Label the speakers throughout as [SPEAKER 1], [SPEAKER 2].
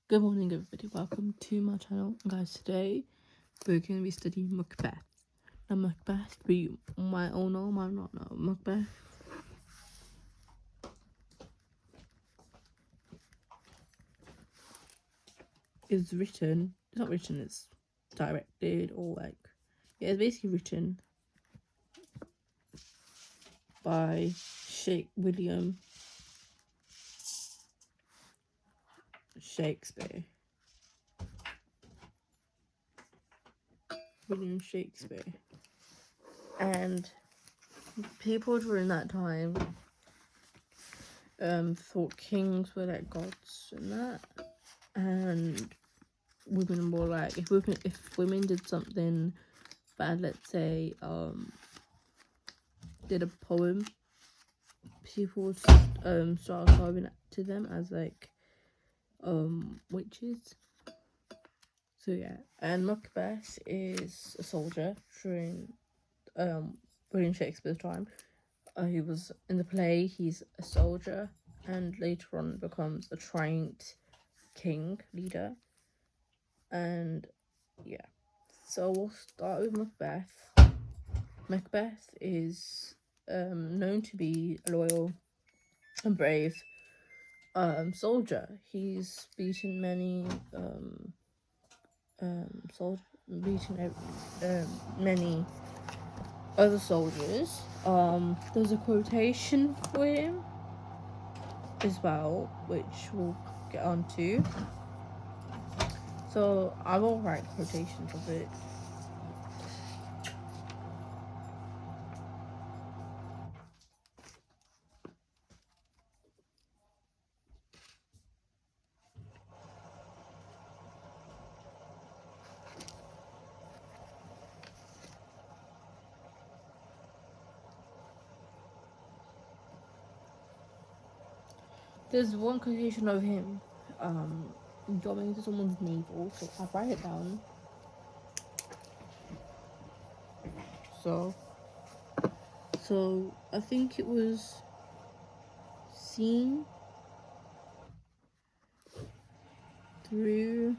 [SPEAKER 1] Good morning, everybody. Welcome to my channel. Guys, today we're going to be studying Macbeth. Now, Macbeth, we might all know, might not know. Macbeth is written, it's not written, it's directed, or like, yeah, it's basically written by William Shakespeare. William Shakespeare. And people during that time thought kings were like gods and that, and women were like, if women did something bad, let's say did a poem, people would start carving to them as like witches. So yeah, and Macbeth is a soldier during William Shakespeare's time. He was in the play, he's a soldier, and later on becomes a trained king leader. And yeah, so we'll start with Macbeth. Macbeth is known to be a loyal and brave soldier. He's beaten many many other soldiers. There's a quotation for him as well, which we'll get onto. So I will write quotations of it. There's one quotation of him going into someone's navel, so I'll write it down. So I think it was seen through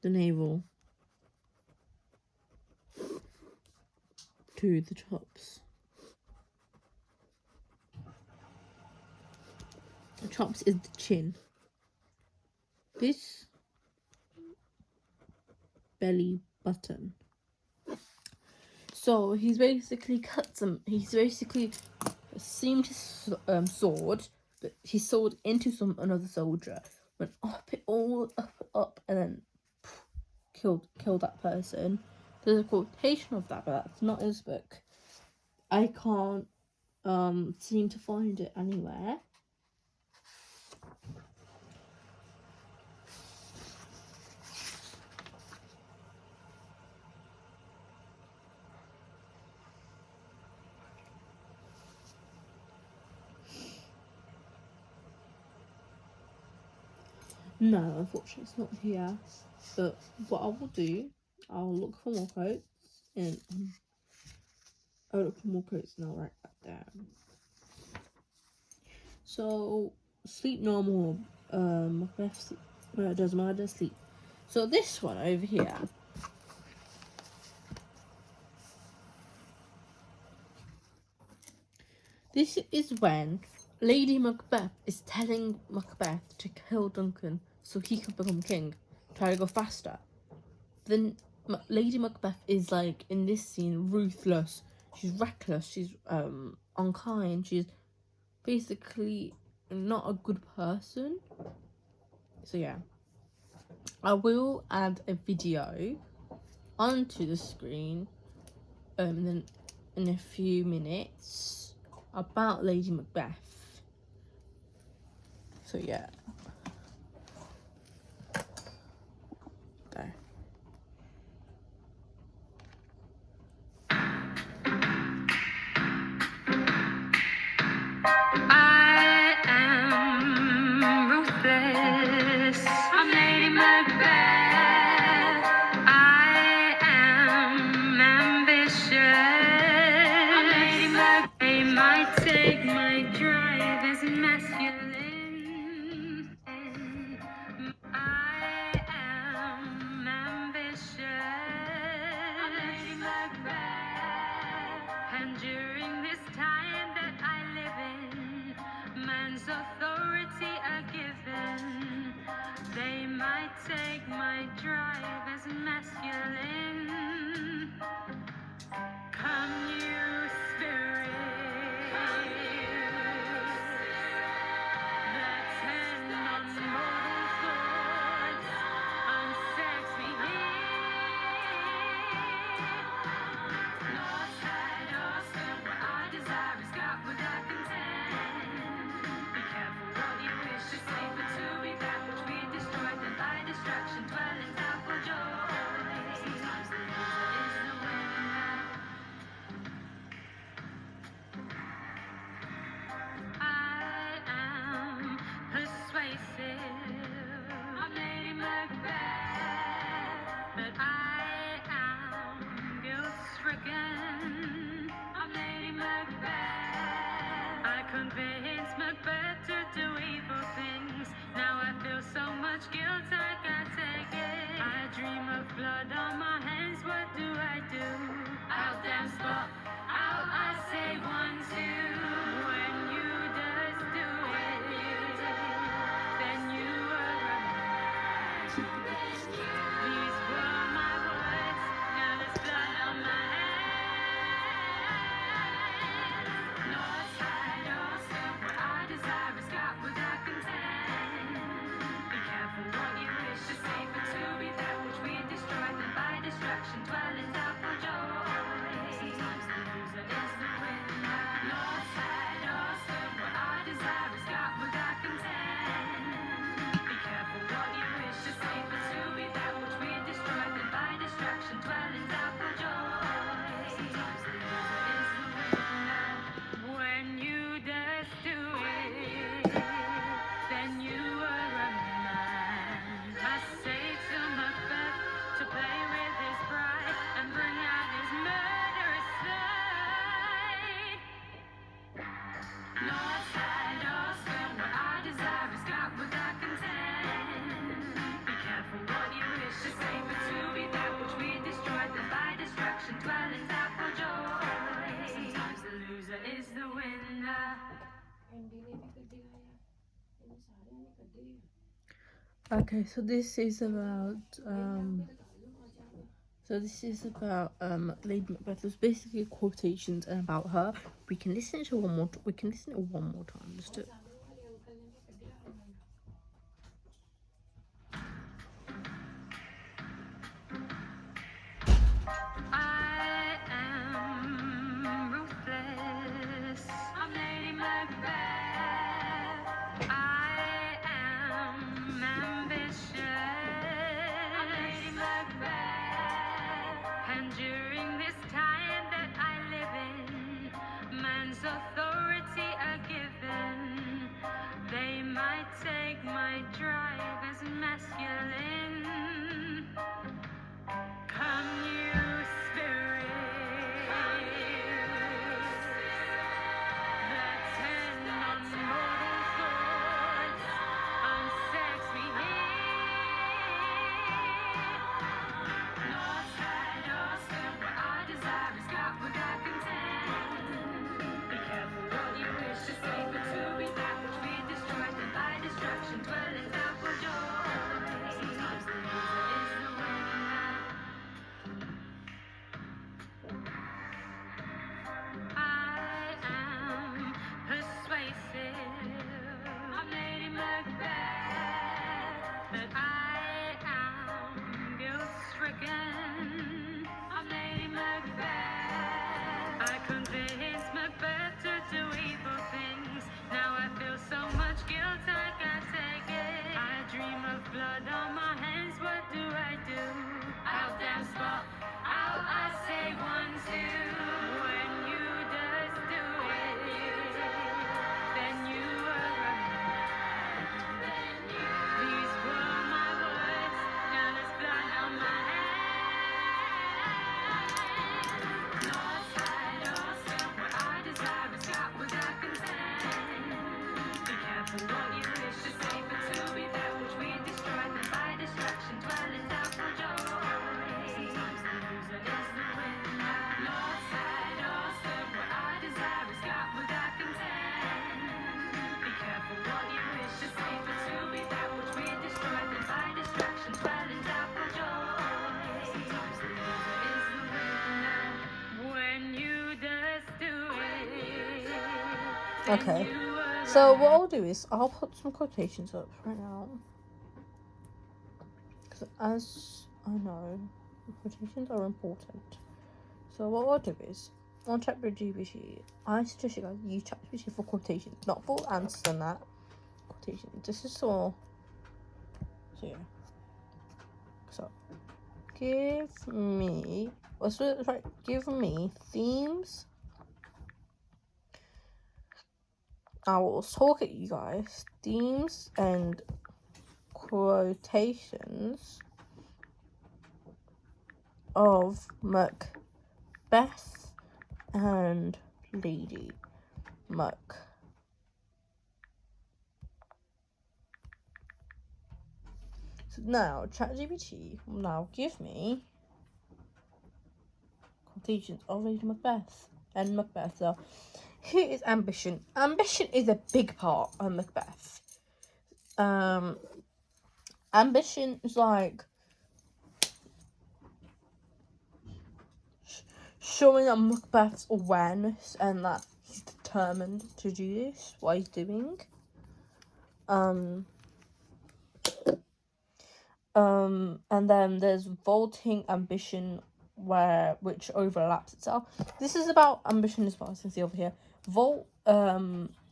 [SPEAKER 1] the navel to the chops. The chops is the chin. This belly button. So he's basically cut some. He's basically seamed his sword, but his sword into another soldier. Went up it all up, and then killed that person. There's a quotation of that, but that's not his book. I can't seem to find it anywhere. No, unfortunately, it's not here. But what I will do, I'll look for more quotes, and I'll look for more quotes, and I'll write that down. So, sleep normal. Macbeth does murder sleep. So this one over here. This is when Lady Macbeth is telling Macbeth to kill Duncan so he can become king. Try to go faster. Then Lady Macbeth is like, in this scene, ruthless. She's reckless. She's unkind. She's basically not a good person. So yeah, I will add a video onto the screen then in a few minutes about Lady Macbeth. So yeah, there.
[SPEAKER 2] I am ruthless. I'm Lady Macbeth. I am ambitious. I'm Lady Macbeth. I might take my drive as masculine. man's authority are given. They might take my drive as masculine. Come, you spirit that tend on mortal thoughts, unsex me here. North side or still, what I desire is God what I contend. Be careful what you wish to say, but to be that which we destroy, then by distraction dwell in doubtful joy. Sometimes the loser is the winner. I am persuasive. I'm Lady Macbeth, but I am guilt-stricken. I'm Lady Macbeth. I convinced Macbeth to do evil things. Now I feel so much guilt I can't take it. I dream of blood on my hands. What do I do? I'll dance, but I say 1, 2. When you just do it, then you are a man. These were my words. Now there's blood on my hands. North side or still, what I desire is God what I contend. Be careful what you wish to say, but to be that which we destroy, then by distraction dwell in doubtful joy. Sometimes the loser is the winner. North side or still, what I desire is God what I contend. Be careful what you wish to say, but to be that which we destroy, then by distraction dwell in doubtful joy. Sometimes the loser is the winner. When you just do it, then you are a man. I say to Macbeth to play with his pride and bring out his murderous side. North side or still, what I desire is God what I contend. Be careful what you wish to say, but to be that which we destroy, then by distraction dwell in doubtful joy. Sometimes the loser is the winner.
[SPEAKER 1] Okay, so this is about Lady Macbeth. It's basically quotations about her. We can listen to one more. We can listen to it one more time. Just to.
[SPEAKER 2] I am ruthless. I'm Lady Macbeth. I am ambitious. I'm Lady Macbeth. And during this time that I live in, man's authority are given. They might take my drive as masculine. Come, you spirit that tend on mortal thoughts, unsex me here. North side or still, what I desire is God what I contend. Be careful what you wish to say, but to be that which we destroy, then by destruction dwell in doubt.
[SPEAKER 1] Okay. So what I'll do is I'll put some quotations up right now. Because as I know, quotations are important. So what I'll do is on ChatGPT, I suggest you guys use ChatGPT for quotations, not for answers and that. Quotations. This is all. So yeah. So give me. What's it right? Give me themes. I will talk at you guys. Themes and quotations of Macbeth and Lady Macbeth. So now, ChatGPT will now give me quotations of Lady Macbeth and Macbeth. So here is ambition. Ambition is a big part of Macbeth. Ambition is like showing that Macbeth's awareness and that he's determined to do this, what he's doing. And then there's vaulting ambition, which overlaps itself. This is about ambition as well, as you can see over here.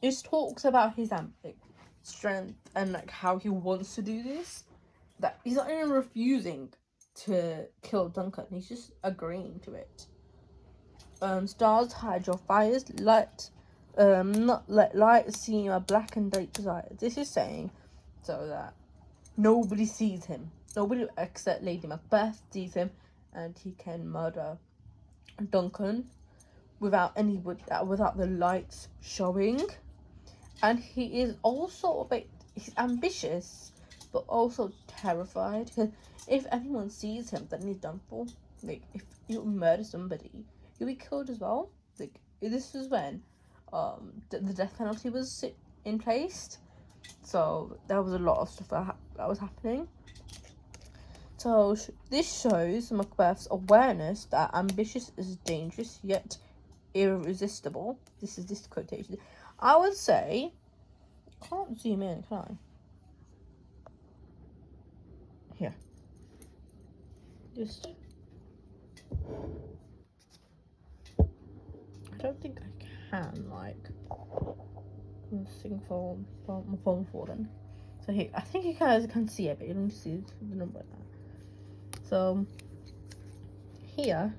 [SPEAKER 1] It talks about his strength and like how he wants to do this. That he's not even refusing to kill Duncan, he's just agreeing to it. Stars hide your fires, not let light see your black and dark desires. This is saying so that nobody sees him. Nobody except Lady Macbeth sees him, and he can murder Duncan without the lights showing. And he is also he's ambitious, but also terrified. Because if anyone sees him, then he's done for. Like if you murder somebody, you'll be killed as well. Like this was when, the death penalty was in place. So there was a lot of stuff that was happening. So this shows Macbeth's awareness that ambitious is dangerous yet irresistible. This is this quotation. I would say, can't zoom in, can I? Here. Just. I don't think I can, like, sing for my phone for them. So here, I think you guys can see it, but you don't see the number now. So here,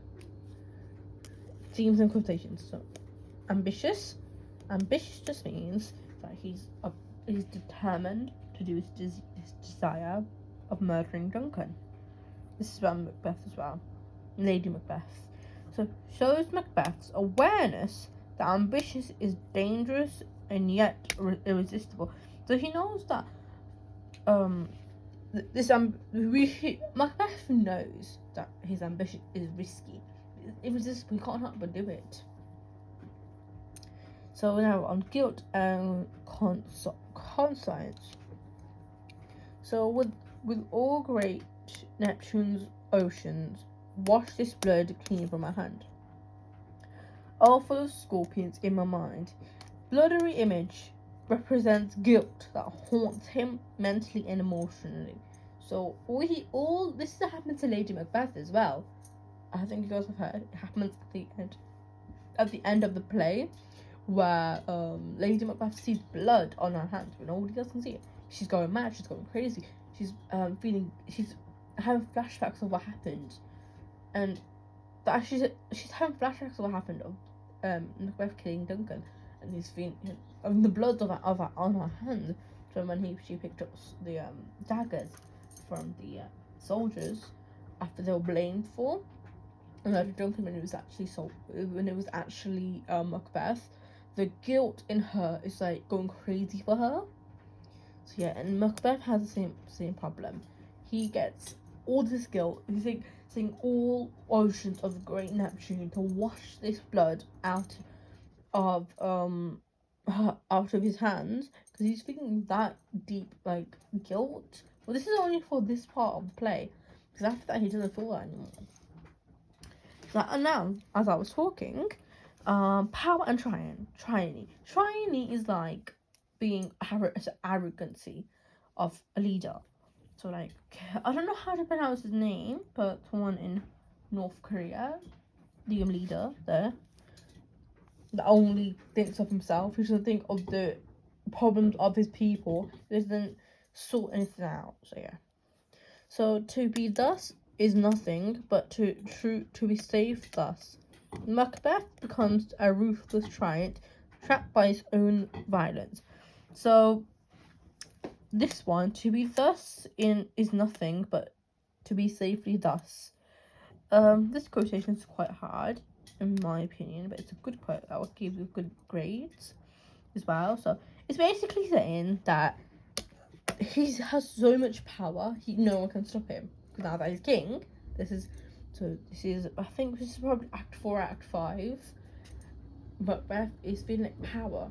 [SPEAKER 1] themes and quotations. So ambitious. Ambitious just means that he's determined to do his desire of murdering Duncan. This is about Macbeth as well. Lady Macbeth. So shows Macbeth's awareness that ambitious is dangerous and yet irresistible. So he knows that Macbeth knows that his ambition is risky. Irresistible, he can't help but do it. So now on guilt and conscience. So with all great Neptune's oceans, wash this blood clean from my hand. All full of scorpions in my mind. Bloodery image represents guilt that haunts him mentally and emotionally. So all this happens to Lady Macbeth as well. I think you guys have heard. It happens at the end of the play, where Lady Macbeth sees blood on her hands, but nobody else can see it. She's going mad. She's going crazy. She's she's having flashbacks of what happened, and that she's having flashbacks of what happened of Macbeth killing Duncan, and he's feeling the blood of her on her hands from when she picked up the daggers from the soldiers after they were blamed for murder Duncan when it was actually Macbeth. The guilt in her is like going crazy for her. So yeah, and Macbeth has the same problem. He gets all this guilt. He's like saying all oceans of the great Neptune to wash this blood out of his hands, because he's feeling that deep like guilt. Well, this is only for this part of the play, because after that he doesn't feel that anymore. So, and now, as I was talking, Power and tyranny. Tyranny is like being arrogancy of a leader. So like, I don't know how to pronounce his name, but someone in North Korea, the leader there, that only thinks of himself. He doesn't think of the problems of his people. He doesn't sort anything out. So yeah. So to be thus is nothing, but to be safe thus. Macbeth becomes a ruthless tyrant, trapped by his own violence. So this one, to be thus in is nothing, but to be safely thus. This quotation is quite hard, in my opinion, but it's a good quote. I would give you good grades as well. So it's basically saying that he has so much power, no one can stop him. Because now that he's king, I think this is probably Act 4, Act 5. Macbeth is feeling like power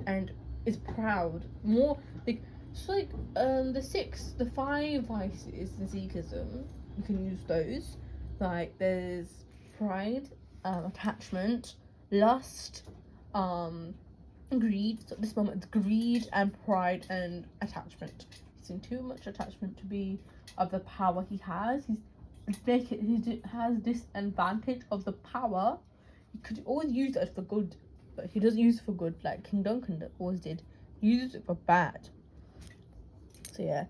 [SPEAKER 1] and is proud. More like, it's like the 5 vices, the Sikhism, you can use those. Like there's pride, attachment, lust, greed. So at this moment it's greed and pride and attachment. He's in too much attachment to be of the power he has. He has disadvantage of the power. He could always use it for good, but he doesn't use it for good like King Duncan always did. He uses it for bad. So yeah.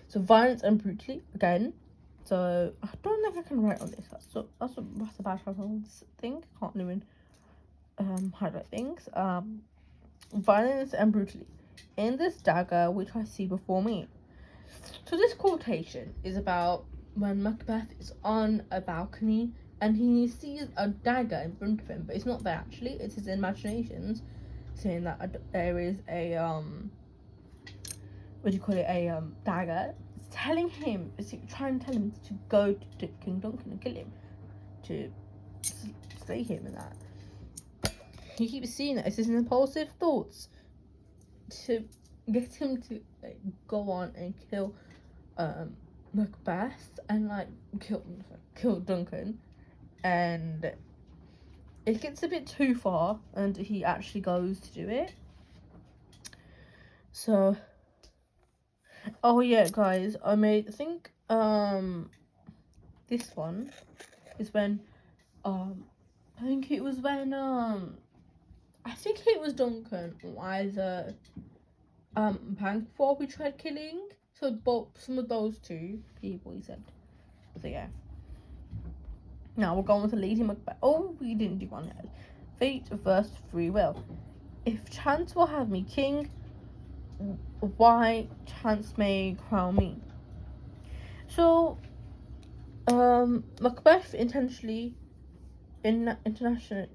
[SPEAKER 1] So violence and brutally again. So I don't think I can write on this. That's a bad thing. Can't even highlight things. Violence and brutally. In this dagger which I see before me. So this quotation is about when Macbeth is on a balcony and he sees a dagger in front of him, but it's not there actually. It's his imaginations saying that there is a dagger. It's telling him, it's trying to tell him to go to King Duncan and kill him, to slay him and that. He keeps seeing that. It's his impulsive thoughts to get him to like, go on and kill Macbeth and like kill Duncan, and it gets a bit too far and he actually goes to do it. So oh yeah guys, I think this one is when I think it was when I think it was Duncan or either Banquo we tried killing. So both some of those two people he said. So yeah. Now we're going to Lady Macbeth. Oh, we didn't do one yet. Fate versus free will. If chance will have me king, why chance may crown me. So Macbeth intentionally international